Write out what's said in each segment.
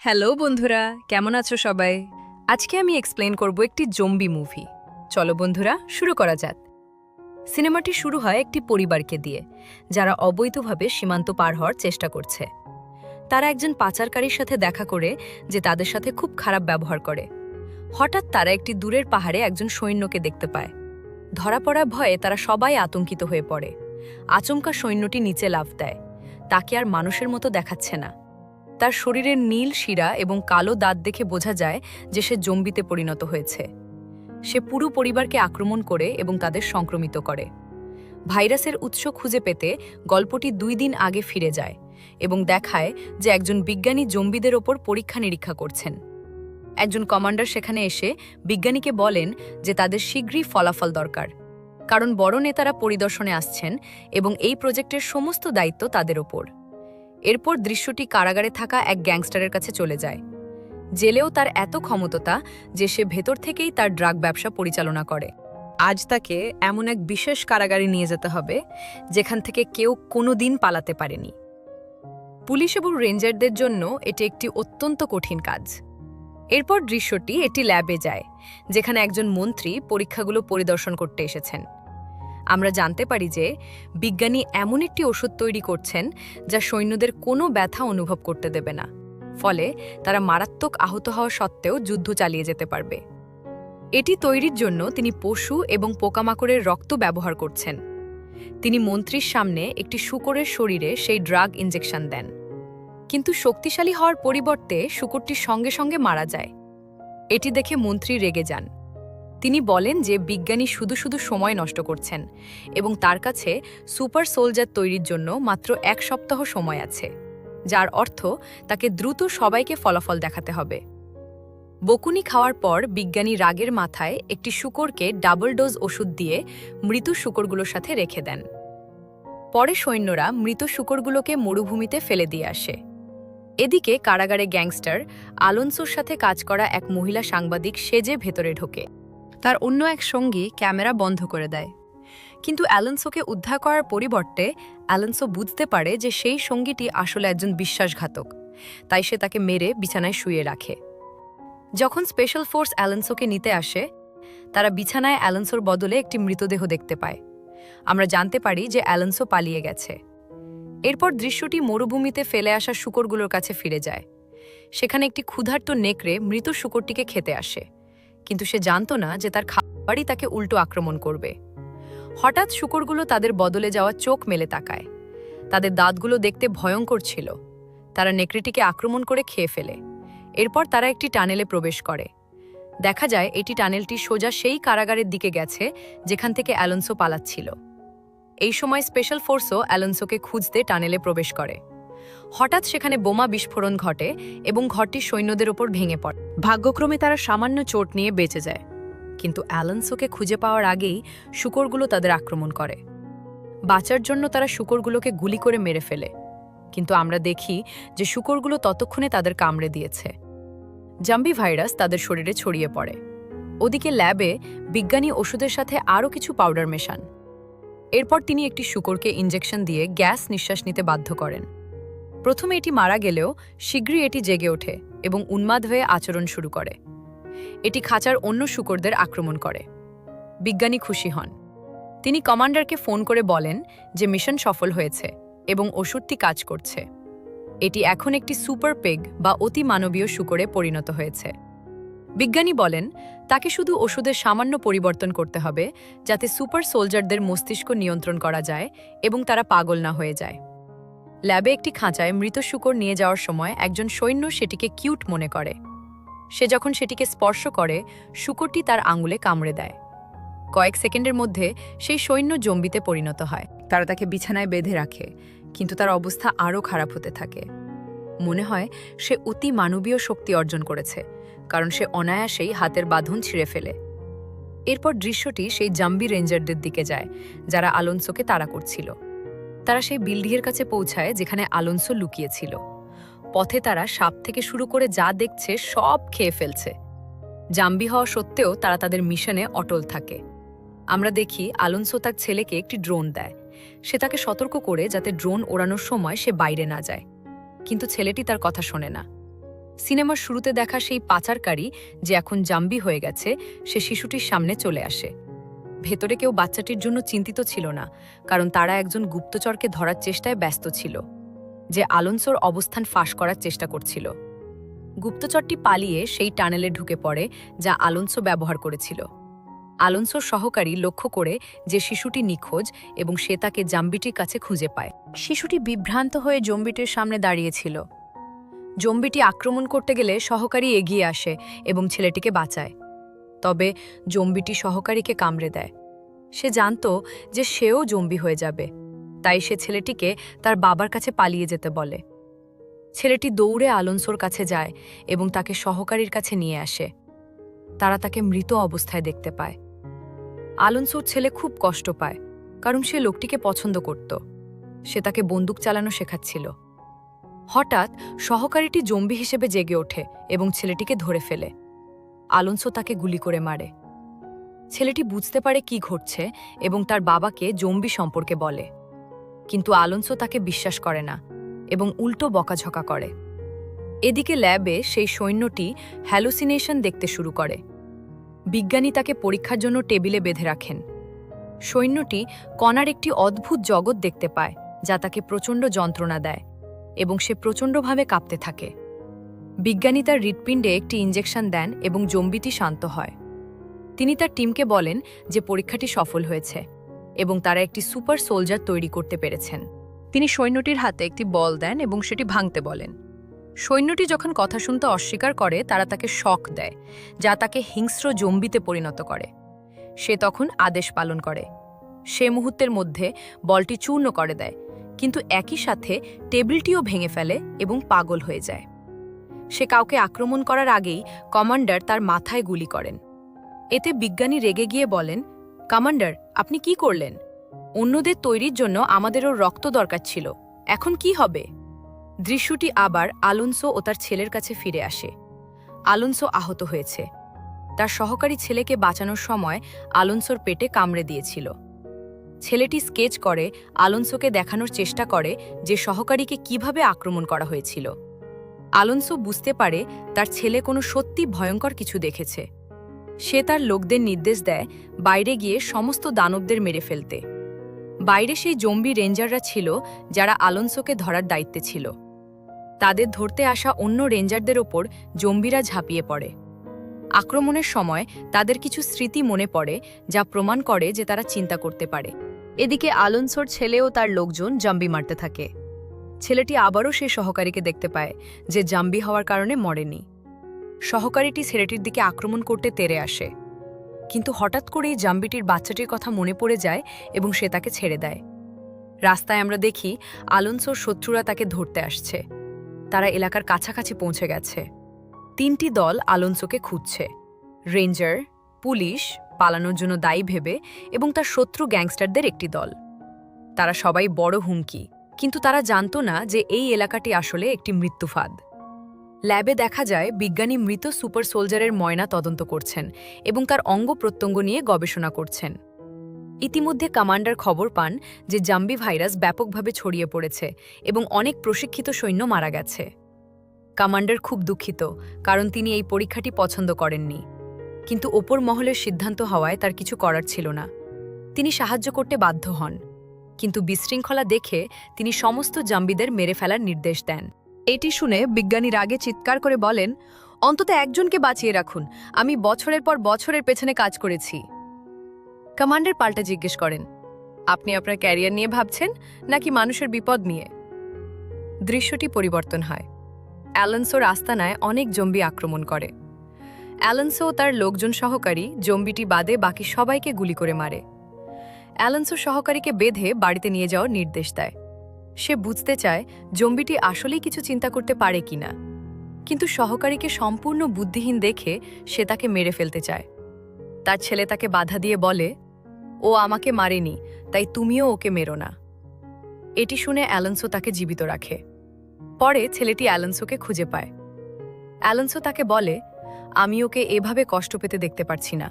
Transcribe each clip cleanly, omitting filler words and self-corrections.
Hello বন্ধুরা, কেমন আছো সবাই? আজকে আমি এক্সপ্লেন করব একটি জম্বি মুভি। চলো বন্ধুরা, শুরু করা যাক। সিনেমাটি শুরু হয় একটি পরিবারকে দিয়ে, যারা অবৈধভাবে সীমান্ত পার হওয়ার চেষ্টা করছে। তারা একজন পাচারকারীর সাথে দেখা করে যে তাদের সাথে খুব খারাপ ব্যবহার করে। হঠাৎ তারা একটি দূরের পাহাড়ে একজন সৈন্যকে দেখতে পায়। ধরা পড়া ভয়ে তারা সবাই আতঙ্কিত হয়ে পড়ে। আচমকা সৈন্যটি নিচে লাফ দেয়। তাকে আর মানুষের মতো দেখাচ্ছে না। তার শরীরের নীল শিরা এবং কালো দাঁত দেখে বোঝা যায় যে সে জম্বিতে পরিণত হয়েছে। সে পুরো পরিবারকে আক্রমণ করে এবং তাদের সংক্রমিত করে। ভাইরাসের উৎস খুঁজে পেতে গল্পটি 2 দিন আগে ফিরে যায় এবং দেখায় যে একজন বিজ্ঞানী জম্বিদের ওপর পরীক্ষা নিরীক্ষা করছেন। একজন কমান্ডার সেখানে এসে বিজ্ঞানীকে বলেন যে তাদের শীঘ্রই ফলাফল দরকার, কারণ বড় নেতারা পরিদর্শনে আসছেন এবং এই প্রজেক্টের সমস্ত দায়িত্ব তাদের ওপর। এরপর দৃশ্যটি কারাগারে থাকা এক গ্যাংস্টারের কাছে চলে যায়। জেলেও তার এত ক্ষমতা যে সে ভেতর থেকেই তার ড্রাগ ব্যবসা পরিচালনা করে। আজ তাকে এমন এক বিশেষ কারাগারে নিয়ে যেতে হবে যেখান থেকে কেউ কোনোদিন পালাতে পারেনি। পুলিশ এবং রেঞ্জারদের জন্য এটি একটি অত্যন্ত কঠিন কাজ। এরপর দৃশ্যটি একটি ল্যাবে যায়, যেখানে একজন মন্ত্রী পরীক্ষাগুলো পরিদর্শন করতে এসেছেন। আমরা জানতে পারি যে বিজ্ঞানী এমন একটি ওষুধ তৈরি করছেন যা সৈন্যদের কোনো ব্যথা অনুভব করতে দেবে না, ফলে তারা মারাত্মক আহত হওয়া সত্ত্বেও যুদ্ধ চালিয়ে যেতে পারবে। এটি তৈরির জন্য তিনি পশু এবং পোকামাকড়ের রক্ত ব্যবহার করছেন। তিনি মন্ত্রীর সামনে একটি শূকরের শরীরে সেই ড্রাগ ইনজেকশন দেন, কিন্তু শক্তিশালী হওয়ার পরিবর্তে শূকরটি সঙ্গে সঙ্গে মারা যায়। এটি দেখে মন্ত্রী রেগে যান। তিনি বলেন যে বিজ্ঞানী শুধু শুধু সময় নষ্ট করছেন এবং তার কাছে সুপার সোলজার তৈরির জন্য মাত্র 1 সপ্তাহ সময় আছে, যার অর্থ তাকে দ্রুত সবাইকে ফলাফল দেখাতে হবে। বকুনি খাওয়ার পর বিজ্ঞানী রাগের মাথায় একটি শূকরকে ডাবল ডোজ ওষুধ দিয়ে মৃত শূকরগুলোর সাথে রেখে দেন। পরে সৈন্যরা মৃত শূকরগুলোকে মরুভূমিতে ফেলে দিয়ে আসে। এদিকে কারাগারে গ্যাংস্টার আলোনসোর সাথে কাজ করা এক মহিলা সাংবাদিক সেজে ভেতরে ঢোকে। তার অন্য এক সঙ্গী ক্যামেরা বন্ধ করে দেয়, কিন্তু অ্যালোনসোকে উদ্ধার করার পরিবর্তে অ্যালোনসো বুঝতে পারে যে সেই সঙ্গীটি আসলে একজন বিশ্বাসঘাতক, তাই সে তাকে মেরে বিছানায় শুয়ে রাখে। যখন স্পেশাল ফোর্স অ্যালোনসোকে নিতে আসে, তারা বিছানায় অ্যালোনসোর বদলে একটি মৃতদেহ দেখতে পায়। আমরা জানতে পারি যে অ্যালোনসো পালিয়ে গেছে। এরপর দৃশ্যটি মরুভূমিতে ফেলে আসা শূকরগুলোর কাছে ফিরে যায়। সেখানে একটি ক্ষুধার্ত নেকড়ে মৃত শূকরটিকে খেতে আসে, কিন্তু সে জানত না যে তার খাবারই তাকে উল্টো আক্রমণ করবে। হঠাৎ শূকরগুলো তাদের বদলে যাওয়া চোখ মেলে তাকায়। তাদের দাঁতগুলো দেখতে ভয়ঙ্কর ছিল। তারা নেকড়েটিকে আক্রমণ করে খেয়ে ফেলে। এরপর তারা একটি টানেলে প্রবেশ করে। দেখা যায় এটি টানেলটি সোজা সেই কারাগারের দিকে গেছে যেখান থেকে অ্যালোনসো পালাচ্ছিল। এই সময় স্পেশাল ফোর্সও অ্যালোনসোকে খুঁজতে টানেলে প্রবেশ করে। হঠাৎ সেখানে বোমা বিস্ফোরণ ঘটে এবং ঘরটি সৈন্যদের ওপর ভেঙে পড়ে। ভাগ্যক্রমে তারা সামান্য চোট নিয়ে বেঁচে যায়, কিন্তু অ্যালোনসোকে খুঁজে পাওয়ার আগেই শূকরগুলো তাদের আক্রমণ করে। বাঁচার জন্য তারা শূকরগুলোকে গুলি করে মেরে ফেলে, কিন্তু আমরা দেখি যে শূকরগুলো ততক্ষণে তাদের কামড়ে দিয়েছে। জাম্বি ভাইরাস তাদের শরীরে ছড়িয়ে পড়ে। ওদিকে ল্যাবে বিজ্ঞানী ওষুধের সাথে আরও কিছু পাউডার মেশান। এরপর তিনি একটি শূকরকে ইনজেকশন দিয়ে গ্যাস নিঃশ্বাস নিতে বাধ্য করেন। প্রথমে এটি মারা গেলেও শীঘ্রই এটি জেগে ওঠে এবং উন্মাদ হয়ে আচরণ শুরু করে। এটি খাঁচার অন্য শূকরদের আক্রমণ করে। বিজ্ঞানী খুশি হন। তিনি কমান্ডারকে ফোন করে বলেন যে মিশন সফল হয়েছে এবং ওষুধটি কাজ করছে। এটি এখন একটি সুপার পেগ বা অতি মানবীয় শূকরে পরিণত হয়েছে। বিজ্ঞানী বলেন তাকে শুধু ওষুধের সামান্য পরিবর্তন করতে হবে, যাতে সুপার সোলজারদের মস্তিষ্ক নিয়ন্ত্রণ করা যায় এবং তারা পাগল না হয়ে যায়। ল্যাবে একটি খাঁচায় মৃত শূকর নিয়ে যাওয়ার সময় একজন সৈন্য সেটিকে কিউট মনে করে। সে যখন সেটিকে স্পর্শ করে, শূকরটি তার আঙুলে কামড়ে দেয়। কয়েক সেকেন্ডের মধ্যে সেই সৈন্য জম্বিতে পরিণত হয়। তারা তাকে বিছানায় বেঁধে রাখে, কিন্তু তার অবস্থা আরও খারাপ হতে থাকে। মনে হয় সে অতি মানবীয় শক্তি অর্জন করেছে, কারণ সে অনায়াসেই হাতের বাঁধন ছিঁড়ে ফেলে। এরপর দৃশ্যটি সেই জাম্বি রেঞ্জারদের দিকে যায়, যারা আলোনসোকে তাড়া করছিল। তারা সেই বিল্ডিংয়ের কাছে পৌঁছায় যেখানে আলোনসো লুকিয়েছিল। পথে তারা সাপ থেকে শুরু করে যা দেখছে সব খেয়ে ফেলছে। জাম্বি হওয়া সত্ত্বেও তারা তাদের মিশনে অটল থাকে। আমরা দেখি আলোনসো তার ছেলেকে একটি ড্রোন দেয়। সে তাকে সতর্ক করে যাতে ড্রোন ওড়ানোর সময় সে বাইরে না যায়, কিন্তু ছেলেটি তার কথা শোনে না। সিনেমার শুরুতে দেখা সেই পাচারকারী যে এখন জাম্বি হয়ে গেছে, সে শিশুটির সামনে চলে আসে। ভেতরে কেউ বাচ্চাটির জন্য চিন্তিত ছিল না, কারণ তারা একজন গুপ্তচরকে ধরার চেষ্টায় ব্যস্ত ছিল, যে আলোনসোর অবস্থান ফাঁস করার চেষ্টা করছিল। গুপ্তচরটি পালিয়ে সেই টানেলে ঢুকে পড়ে যা আলোনসো ব্যবহার করেছিল। আলোনসোর সহকারী লক্ষ্য করে যে শিশুটি নিখোঁজ এবং সে তাকে জাম্বিটির কাছে খুঁজে পায়। শিশুটি বিভ্রান্ত হয়ে জম্বিটির সামনে দাঁড়িয়েছিল। জম্বিটি আক্রমণ করতে গেলে সহকারী এগিয়ে আসে এবং ছেলেটিকে বাঁচায়। তবে জম্বিটি সহকারীকে কামড়ে দেয়। সে জানত যে সেও জম্বি হয়ে যাবে, তাই সে ছেলেটিকে তার বাবার কাছে পালিয়ে যেতে বলে। ছেলেটি দৌড়ে আলোনসোর কাছে যায় এবং তাকে সহকারীর কাছে নিয়ে আসে। তারা তাকে মৃত অবস্থায় দেখতে পায়। আলোনসোর ছেলে খুব কষ্ট পায়, কারণ সে লোকটিকে পছন্দ করত। সে তাকে বন্দুক চালানো শেখাচ্ছিল। হঠাৎ সহকারীটি জম্বি হিসেবে জেগে ওঠে এবং ছেলেটিকে ধরে ফেলে। আলোনসো তাকে গুলি করে মারে। ছেলেটি বুঝতে পারে কি ঘটছে এবং তার বাবাকে জম্বি সম্পর্কে বলে, কিন্তু আলোনসো তাকে বিশ্বাস করে না এবং উল্টো বকাঝকা করে। এদিকে ল্যাবে সেই সৈন্যটি হ্যালুসিনেশন দেখতে শুরু করে। বিজ্ঞানী তাকে পরীক্ষার জন্য টেবিলে বেঁধে রাখেন। সৈন্যটি কণার একটি অদ্ভুত জগৎ দেখতে পায় যা তাকে প্রচণ্ড যন্ত্রণা দেয় এবং সে প্রচণ্ডভাবে কাঁপতে থাকে। বিজ্ঞানী তার হৃৎপিণ্ডে একটি ইঞ্জেকশন দেন এবং জম্বিটি শান্ত হয়। তিনি তার টিমকে বলেন যে পরীক্ষাটি সফল হয়েছে এবং তারা একটি সুপার সোলজার তৈরি করতে পেরেছেন। তিনি সৈন্যটির হাতে একটি বল দেন এবং সেটি ভাঙতে বলেন। সৈন্যটি যখন কথা শুনতে অস্বীকার করে, তারা তাকে শক দেয়, যা তাকে হিংস্র জম্বিতে পরিণত করে। সে তখন আদেশ পালন করে। সে মুহূর্তের মধ্যে বলটি চূর্ণ করে দেয়, কিন্তু একই সাথে টেবিলটিও ভেঙে ফেলে এবং পাগল হয়ে যায়। সে কাউকে আক্রমণ করার আগেই কমান্ডার তার মাথায় গুলি করেন। এতে বিজ্ঞানী রেগে গিয়ে বলেন, কমান্ডার, আপনি কি করলেন? অন্যদের তৈরির জন্য আমাদেরও রক্ত দরকার ছিল, এখন কি হবে? দৃশ্যটি আবার আলোনসো ও তার ছেলের কাছে ফিরে আসে। আলোনসো আহত হয়েছে। তার সহকারী ছেলেকে বাঁচানোর সময় আলোনসোর পেটে কামড়ে দিয়েছিল। ছেলেটি স্কেচ করে আলোনসোকে দেখানোর চেষ্টা করে যে সহকারীকে কিভাবে আক্রমণ করা হয়েছিল। আলোনসো বুঝতে পারে তার ছেলে কোনো সত্যি ভয়ঙ্কর কিছু দেখেছে। সে তার লোকদের নির্দেশ দেয় বাইরে গিয়ে সমস্ত দানবদের মেরে ফেলতে। বাইরে সেই জম্বি রেঞ্জাররা ছিল যারা আলোনসোকে ধরার দায়িত্বে ছিল। তাদের ধরতে আসা অন্য রেঞ্জারদের ওপর জম্বিরা ঝাঁপিয়ে পড়ে। আক্রমণের সময় তাদের কিছু স্মৃতি মনে পড়ে, যা প্রমাণ করে যে তারা চিন্তা করতে পারে। এদিকে আলোনসোর ছেলেও তার লোকজন জাম্বি মারতে থাকে। ছেলেটি আবারও সেই সহকারীকে দেখতে পায় যে জাম্বি হওয়ার কারণে মরেনি। সহকারীটি ছেলেটির দিকে আক্রমণ করতে তেড়ে আসে, কিন্তু হঠাৎ করেই জাম্বিটির বাচ্চাটির কথা মনে পড়ে যায় এবং সে তাকে ছেড়ে দেয়। রাস্তায় আমরা দেখি আলোনসোর শত্রুরা তাকে ধরতে আসছে। তারা এলাকার কাছাকাছি পৌঁছে গেছে। 3টি দল আলোনসোকে খুঁজছে: রেঞ্জার, পুলিশ পালানোর জন্য দায়ী ভেবে, এবং তার শত্রু গ্যাংস্টারদের একটি দল। তারা সবাই বড় হুমকি, কিন্তু তারা জানত না যে এই এলাকাটি আসলে একটি মৃত্যুফাঁদ। ল্যাবে দেখা যায় বিজ্ঞানী মৃত সুপার সোলজারের ময়না তদন্ত করছেন এবং তার অঙ্গ প্রত্যঙ্গ নিয়ে গবেষণা করছেন। ইতিমধ্যে কমান্ডার খবর পান যে জাম্বি ভাইরাস ব্যাপকভাবে ছড়িয়ে পড়েছে এবং অনেক প্রশিক্ষিত সৈন্য মারা গেছে। কমান্ডার খুব দুঃখিত, কারণ তিনি এই পরীক্ষাটি পছন্দ করেননি, কিন্তু ওপর মহলের সিদ্ধান্ত হওয়ায় তার কিছু করার ছিল না। তিনি সাহায্য করতে বাধ্য হন, কিন্তু বিশৃঙ্খলা দেখে তিনি সমস্ত জাম্বিদের মেরে ফেলার নির্দেশ দেন। এটি শুনে বিজ্ঞানী রাগে চিৎকার করে বলেন, অন্তত একজনকে বাঁচিয়ে রাখুন, আমি বছরের পর বছরের পেছনে কাজ করেছি। কমান্ডার পাল্টা জিজ্ঞেস করেন, আপনি আপনার ক্যারিয়ার নিয়ে ভাবছেন নাকি মানুষের বিপদ নিয়ে? দৃশ্যটি পরিবর্তন হয়। অ্যালোনসোর আস্তানায় অনেক জম্বি আক্রমণ করে। অ্যালোনসো ও তার লোকজন সহকারী জম্বিটি বাদে বাকি সবাইকে গুলি করে মারে। অ্যালোনসো সহকারীকে বেঁধে বাড়িতে নিয়ে যাওয়ার নির্দেশ দেয়। সে বুঝতে চায় জম্বিটি আসলেই কিছু চিন্তা করতে পারে কিনা, কিন্তু সহকারীকে সম্পূর্ণ বুদ্ধিহীন দেখে সে তাকে মেরে ফেলতে চায়। তার ছেলে তাকে বাধা দিয়ে বলে, ও আমাকে মারেনি, তাই তুমিও ওকে মেরো না। এটি শুনে অ্যালোনসো তাকে জীবিত রাখে। পরে ছেলেটি অ্যালোনসোকে খুঁজে পায়। অ্যালোনসো তাকে বলে, আমি ওকে এভাবে কষ্ট পেতে দেখতে পারছি না।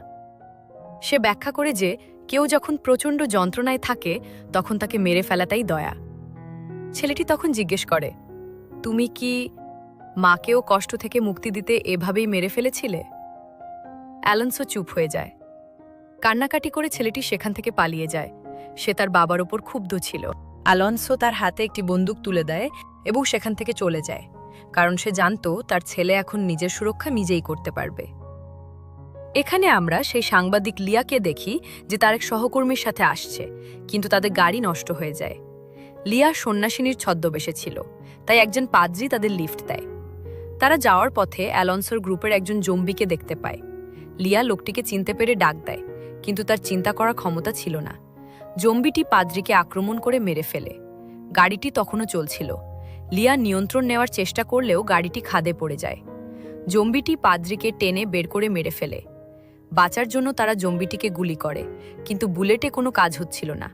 সে ব্যাখ্যা করে যে কেউ যখন প্রচণ্ড যন্ত্রণায় থাকে তখন তাকে মেরে ফেলাটাই দয়া। ছেলেটি তখন জিজ্ঞেস করে, তুমি কি মাকেও কষ্ট থেকে মুক্তি দিতে এভাবেই মেরে ফেলেছিলে? অ্যালোনসো চুপ হয়ে যায়। কান্নাকাটি করে ছেলেটি সেখান থেকে পালিয়ে যায়। সে তার বাবার ওপর ক্ষুব্ধ ছিল। অ্যালোনসো তার হাতে একটি বন্দুক তুলে দেয় এবং সেখান থেকে চলে যায়, কারণ সে জানতো তার ছেলে এখন নিজের সুরক্ষা নিজেই করতে পারবে। এখানে আমরা সেই সাংবাদিক লিয়াকে দেখি যে তার এক সহকর্মীর সাথে আসছে, কিন্তু তাদের গাড়ি নষ্ট হয়ে যায়। লিয়া সন্ন্যাসিনীর ছদ্মবেশে ছিল, তাই একজন পাদ্রী তাদের লিফট দেয়। তারা যাওয়ার পথে অ্যালোনসোর গ্রুপের একজন জম্বিকে দেখতে পায়। লিয়া লোকটিকে চিনতে পেরে ডাক দেয়, কিন্তু তার চিন্তা করার ক্ষমতা ছিল না। জম্বিটি পাদ্রীকে আক্রমণ করে মেরে ফেলে। গাড়িটি তখনও চলছিল। লিয়া নিয়ন্ত্রণ নেওয়ার চেষ্টা করলেও গাড়িটি খাদে পড়ে যায়। জম্বিটি পাদ্রীকে টেনে বের করে মেরে ফেলে। বাঁচার জন্য তারা জম্বিটিকে গুলি করে, কিন্তু বুলেটে কোনো কাজ হচ্ছিল না।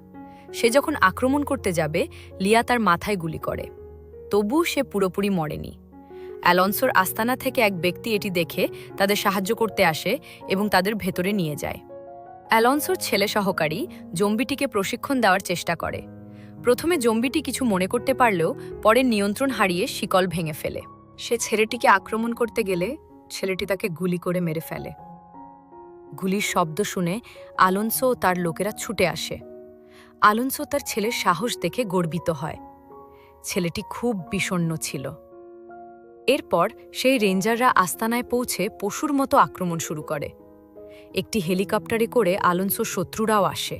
সে যখন আক্রমণ করতে যাবে, লিয়া তার মাথায় গুলি করে। তবু সে পুরোপুরি মরেনি। অ্যালোনসোর আস্তানা থেকে এক ব্যক্তি এটি দেখে তাদের সাহায্য করতে আসে এবং তাদের ভেতরে নিয়ে যায়। অ্যালোনসোর ছেলে সহকারী জম্বিটিকে প্রশিক্ষণ দেওয়ার চেষ্টা করে। প্রথমে জম্বিটি কিছু মনে করতে পারলেও পরে নিয়ন্ত্রণ হারিয়ে শিকল ভেঙে ফেলে। সে ছেলেটিকে আক্রমণ করতে গেলে ছেলেটি তাকে গুলি করে মেরে ফেলে। গুলির শব্দ শুনে অ্যালোনসো ও তার লোকেরা ছুটে আসে। অ্যালোনসো তার ছেলের সাহস দেখে গর্বিত হয়। ছেলেটি খুব বিষণ্ণ ছিল। এরপর সেই রেঞ্জাররা আস্তানায় পৌঁছে পশুর মতো আক্রমণ শুরু করে। একটি হেলিকপ্টারে করে অ্যালোনসোর শত্রুরাও আসে,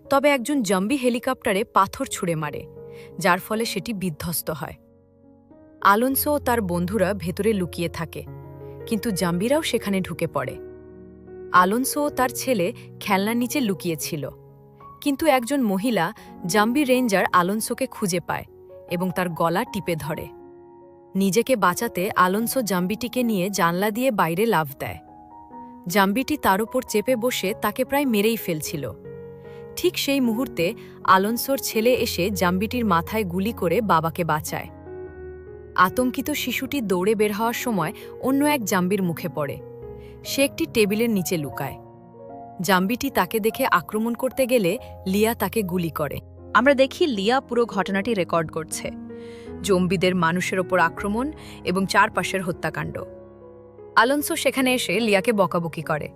তবে একজন জম্বি হেলিকপ্টারে পাথর ছুঁড়ে মারে, যার ফলে সেটি বিধ্বস্ত হয়। অ্যালোনসো ও তার বন্ধুরা ভেতরে লুকিয়ে থাকে, কিন্তু জম্বিরাও সেখানে ঢুকে পড়ে। অ্যালোনসো ও তার ছেলে খেলনার নিচে লুকিয়েছিল, কিন্তু একজন মহিলা জম্বি রেঞ্জার অ্যালোনসোকে খুঁজে পায় এবং তার গলা টিপে ধরে। নিজেকে বাঁচাতে অ্যালোনসো জম্বিটিকে নিয়ে জানলা দিয়ে বাইরে লাফ দেয়। জম্বিটি তার উপর চেপে বসে তাকে প্রায় মেরেই ফেলছিল। ঠিক সেই মুহূর্তে অ্যালোনসোর ছেলে এসে জম্বিটির মাথায় গুলি করে বাবাকে বাঁচায়। আতঙ্কিত শিশুটি দৌড়ে বের হওয়ার সময় অন্য এক জম্বির মুখে পড়ে। সে একটি টেবিলের নিচে লুকায়। জম্বিটি তাকে দেখে আক্রমণ করতে গেলে লিয়া তাকে গুলি করে। আমরা দেখি লিয়া পুরো ঘটনাটি রেকর্ড করছে, জম্বিদের মানুষের ওপর আক্রমণ এবং চারপাশের হত্যাকাণ্ড। অ্যালোনসো সেখানে এসে লিয়াকে বকাবকি করে।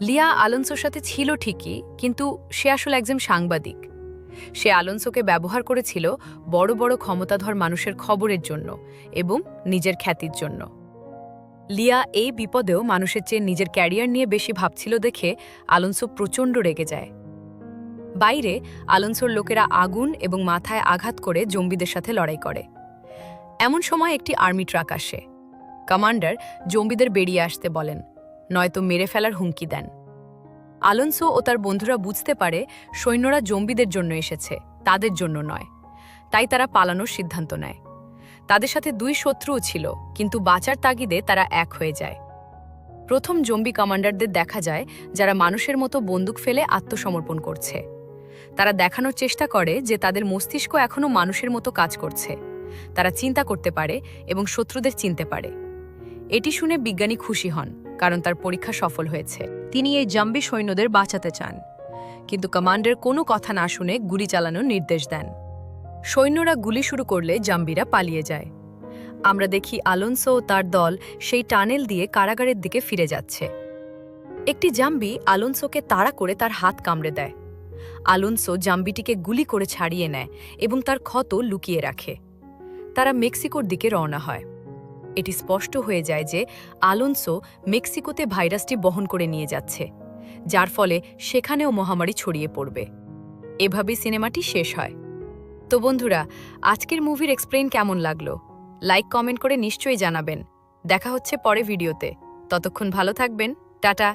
লিয়া অ্যালোনসোর সাথে ছিল ঠিকই, কিন্তু সে আসলে একজন সাংবাদিক। সে অ্যালোনসোকে ব্যবহার করেছিল বড় বড় ক্ষমতাধর মানুষের খবরের জন্য এবং নিজের খ্যাতির জন্য। লিয়া এই বিপদেও মানুষের চেয়ে নিজের ক্যারিয়ার নিয়ে বেশি ভাবছিল দেখে অ্যালোনসো প্রচণ্ড রেগে যায়। বাইরে অ্যালোনসোর লোকেরা আগুন এবং মাথায় আঘাত করে জম্বিদের সাথে লড়াই করে। এমন সময় একটি আর্মি ট্রাক আসে। কমান্ডার জম্বিদের বেরিয়ে আসতে বলেন, নয়তো মেরে ফেলার হুমকি দেন। অ্যালোনসো ও তার বন্ধুরা বুঝতে পারে সৈন্যরা জম্বিদের জন্য এসেছে, তাদের জন্য নয়। তাই তারা পালানোর সিদ্ধান্ত নেয়। তাদের সাথে দুই শত্রুও ছিল, কিন্তু বাঁচার তাগিদে তারা এক হয়ে যায়। প্রথম জম্বি কমান্ডারদের দেখা যায় যারা মানুষের মতো বন্দুক ফেলে আত্মসমর্পণ করছে। তারা দেখানোর চেষ্টা করে যে তাদের মস্তিষ্ক এখনও মানুষের মতো কাজ করছে। তারা চিন্তা করতে পারে এবং শত্রুদের চিনতে পারে। এটি শুনে বিজ্ঞানী খুশি হন, কারণ তার পরীক্ষা সফল হয়েছে। তিনি এই জম্বি সৈন্যদের বাঁচাতে চান, কিন্তু কমান্ডার কোনো কথা না শুনে গুলি চালানোর নির্দেশ দেন। সৈন্যরা গুলি শুরু করলে জম্বিরা পালিয়ে যায়। আমরা দেখি অ্যালোনসো ও তার দল সেই টানেল দিয়ে কারাগারের দিকে ফিরে যাচ্ছে। একটি জম্বি অ্যালোনসোকে তাড়া করে তার হাত কামড়ে দেয়। অ্যালোনসো জম্বিটিকে গুলি করে ছাড়িয়ে নেয় এবং তার ক্ষত লুকিয়ে রাখে। তারা মেক্সিকোর দিকে রওনা হয়। এটি স্পষ্ট হয়ে যায় যে অ্যালোনসো মেক্সিকোতে ভাইরাসটি বহন করে নিয়ে যাচ্ছে, যার ফলে সেখানেও মহামারী ছড়িয়ে পড়বে। এভাবেই সিনেমাটি শেষ হয়। তো বন্ধুরা, আজকের মুভির এক্সপ্লেইন কেমন লাগলো? লাইক কমেন্ট করে নিশ্চয়ই জানাবেন। দেখা হচ্ছে পরে ভিডিওতে। ততক্ষণ ভালো থাকবেন। টাটা।